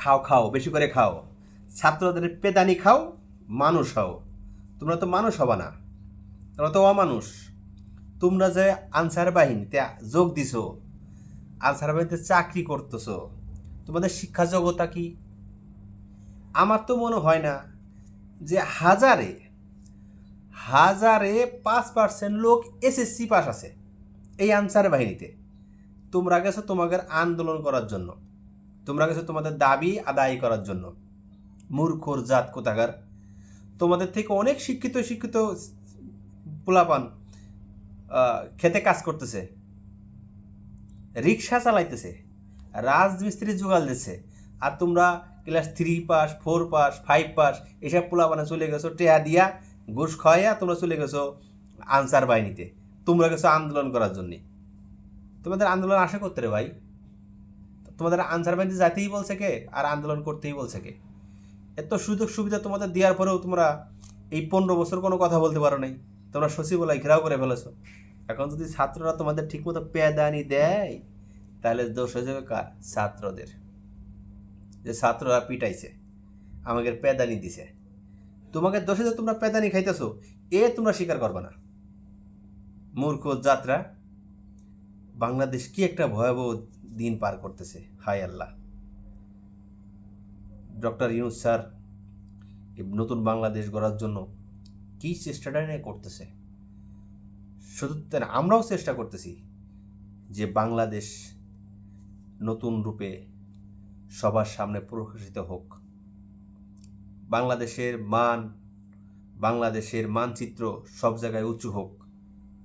খাও খাও, বেশি করে খাও, ছাত্রদের পেদানি খাও, মানুষ হও। তোমরা তো মানুষ হবা না, তোমরা তো অমানুষ। তোমরা যে আনসার বাহিনীতে যোগ দিছো, আনসার বাহিনীতে চাকরি করতেছো, তোমাদের শিক্ষা যোগ্যতা কি? আমার তো মনে হয় না যে হাজারে হাজারে 5% লোক এসএসসি পাস আছে এই আনসার বাহিনীতে। তোমরা গেছো তোমাদের আন্দোলন করার জন্য, তোমরা গেছো তোমাদের দাবি আদায় করার জন্য। মূর্খর জাত কোথাকার। তোমাদের থেকে অনেক শিক্ষিত শিক্ষিত পোলাপান খেতে কাজ করতেছে, রিক্সা চালাইতেছে, রাজমিস্ত্রি জোগাল দিচ্ছে, আর তোমরা ক্লাস 3 পাস, 4 পাস, 5 পাস এসব পোলাপানে চলে গেছো টেহা দিয়া, ঘুষ খাওয়াইয়া তোমরা চলে গেছো আনসার বাহিনীতে। তোমরা গেছো আন্দোলন করার জন্যে। তোমাদের আন্দোলন আশা করতে রে ভাই? তোমাদের আনসার বাহিনীতে যাইতেই বলছে কে, আর আন্দোলন করতেই বলছে কে? এত সুযোগ সুবিধা তোমাদের দেওয়ার পরেও তোমরা এই 15 বছর কোনো কথা বলতে পারো নাই। তোমরা সচিবালয় ঘেরাও করে ফেলেছো। এখন যদি ছাত্ররা তোমাদের ঠিকমতো পেদানি দেয়, তাহলে দোষ হয়ে যাবে কার? ছাত্রদের। যে ছাত্ররা পিটাইছে, আমাদের পেদানি দিছে। তোমাকে দোষে যে তোমরা পেদানি খাইতেছো, তোমরা স্বীকার করবে না। মূর্খ যাত্রা। বাংলাদেশ কি একটা ভয়াবহ দিন পার করতেছে, হায় আল্লাহ। ডক্টর ইউনূস স্যার নতুন বাংলাদেশ গড়ার জন্য কী চেষ্টাটা নিয়ে করতেছে। শুধু তাই না, আমরাও চেষ্টা করতেছি যে বাংলাদেশ নতুন রূপে সবার সামনে প্রকাশিত হোক। বাংলাদেশের মান, বাংলাদেশের মানচিত্র সব জায়গায় উঁচু হোক,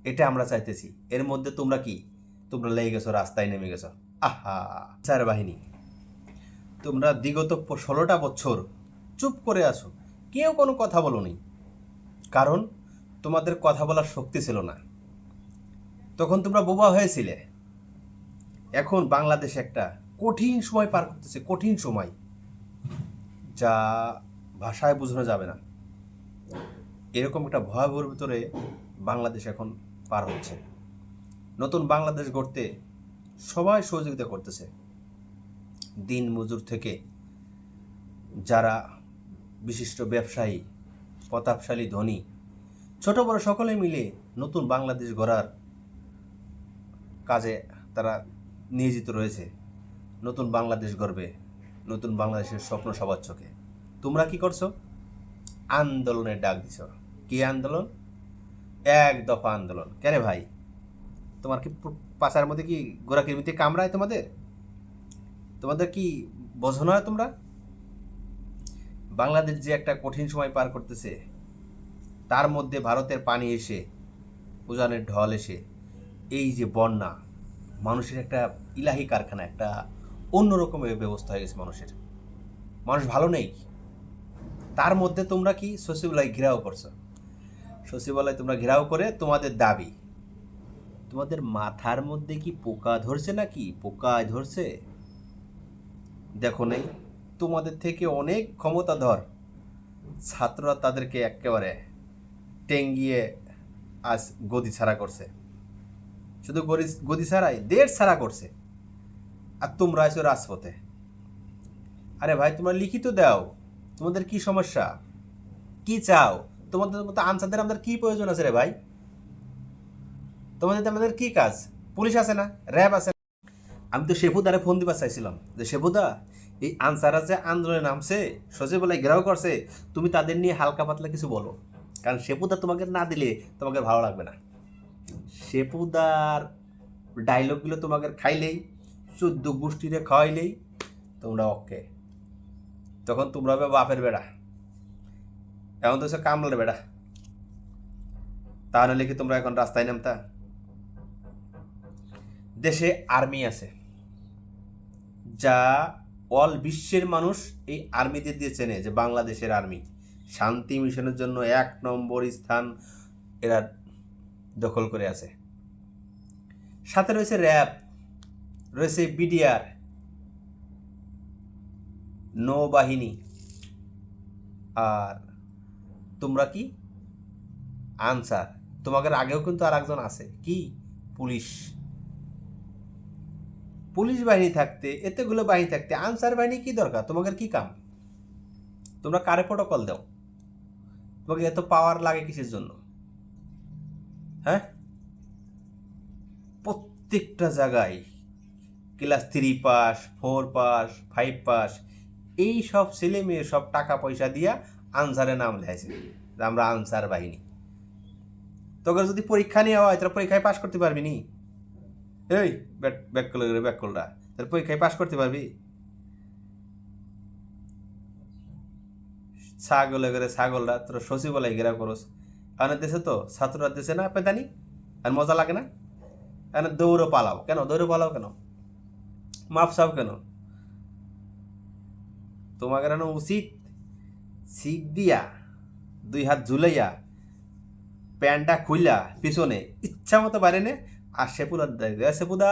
এটা আমরা চাইতেছি। এর মধ্যে তোমরা কি? তোমরা লেগে গেছো, রাস্তায় নেমে গেছো। আহা স্যার বাহিনী, তোমরা বিগত 16টা বছর চুপ করে আছো, কেউ কোনো কথা বলোনি। কারণ তোমাদের কথা বলার শক্তি ছিল না, তখন তোমরা বোবা হয়েছিলে। এখন বাংলাদেশ একটা কঠিন সময় পার করতেছে, কঠিন সময়, যা ভাষায় বোঝানো যাবে না। এরকম একটা ভয়াবহর ভিতরে বাংলাদেশ এখন পার হচ্ছে। নতুন বাংলাদেশ গড়তে সবাই সহযোগিতা করতেছে, দিন মজুর থেকে যারা বিশিষ্ট ব্যবসায়ী, প্রতাপশালী ধনী, ছোট বড় সকলে মিলে নতুন বাংলাদেশ গড়ার কাজে তারা নিয়োজিত রয়েছে। নতুন বাংলাদেশ গড়বে, নতুন বাংলাদেশের স্বপ্ন সবার চোখে। তোমরা কি করছো? আন্দোলনের ডাক দিছ। কি আন্দোলন? 1 দফা আন্দোলন। কেন ভাই, তোমার কি পাশার মধ্যে কি গোড়া কিরমিতে কামড়ায়? তোমাদের কি বোঝো না তোমরা? বাংলাদেশ যে একটা কঠিন সময় পার করতেছে, তার মধ্যে ভারতের পানি এসে, উজানের ঢল এসে, এই যে বন্যা, মানুষের একটা ইলাহি কারখানা, একটা অন্যরকমের ব্যবস্থা হয়ে গেছে মানুষের। মানুষ ভালো নেই। তার মধ্যে তোমরা কি সচিবালয় ঘেরাও করছো? সচিবালয় তোমরা ঘেরাও করে তোমাদের দাবি, তোমাদের মাথার মধ্যে কি পোকা ধরছে নাকি? পোকায় ধরছে? দেখো নেই, তোমাদের থেকে অনেক ক্ষমতাধর ছাত্ররা তাদেরকে একেবারে টেঙ্গিয়ে আজ গদি ছাড়া করছে। শুধু গদি ছাড়াই দেড় ছাড়া করছে, আর তোমরা আছো রাজপথে। আরে ভাই, তোমরা লিখিত দাও, তোমাদের কি সমস্যা, কি চাও? তোমাদের মতো আনসারদের আমাদের কি প্রয়োজন আছে রে ভাই? তোমাদের আমাদের কি কাজ? পুলিশ আছে না? র্যাব আছে না? আমি তো শেফুদারে ফোন দিবার চাইছিলাম যে শেফুদা, এই আনসাররা যে আন্দোলনে নামছে, সচিবালয় ঘেরাও করছে, তুমি তাদের নিয়ে হালকা পাতলা কিছু বলো। কারণ শেফুদা তোমাকে না দিলে তোমাকে ভালো লাগবে না। শেফুদার ডায়লগগুলো তোমাকে খাইলেই, 14 গোষ্ঠীরে খাওয়াইলেই তোমরা ওকে। তখন তোমরা হবে বাপের বেড়া, এখন তো সে কামলার বেড়া। তাহলে কি তোমরা এখন রাস্তায় নামতা? দেশে আর্মি আছে, যা অল বিশ্বের মানুষ এই আর্মিদের দিয়ে চেনে, যে বাংলাদেশের আর্মি শান্তি মিশনের জন্য 1 নম্বর স্থান এরা দখল করে আছে। সাথে রয়েছে র্যাব, রয়েছে বিডিআর, নৌবাহিনী। আর তোমরা কি? আনসার। তোমাদের আগেও কিন্তু আর একজন আছে, কি? পুলিশ। পুলিশ বাহিনী থাকতে, এতগুলো বাহিনী থাকতে আনসার বাহিনী কি দরকার? তোমাদের কি কাম? তোমরা কারে প্রোটোকল দাও? তোমাকে এত পাওয়ার লাগে কিসের জন্য? হ্যাঁ, প্রত্যেকটা জায়গায় ক্লাস 3 পাস, 4 পাস, 5 পাস, এই সব ছেলে মেয়ে সব টাকা পয়সা দিয়া আনসারে নাম লেখেছে, আমরা আনসার বাহিনী। তোকে যদি পরীক্ষা নেওয়া হয় তাহলে পরীক্ষায় পাশ করতে পারবি নি? এই ব্যাককলরা তাহলে পরীক্ষায় পাশ করতে পারবি? ছাগলে করে ছাগলরা তোর সচিবালয় ঘেরা করস। কারণ দেশে তো ছাত্ররা দেশে না পেদানি, আর মজা লাগে না? কেন দৌড়ো পালাও কেন? দৌড়ো পালাও কেন? মাপ সাপ কেন? তোমাকে উচিত শিখ দিয়া 2 হাত ঝুলাইয়া প্যান্টটা খুইলা পিছনে ইচ্ছা মতো বাইরে নে আর সেপুদার দেয়, সেপুদা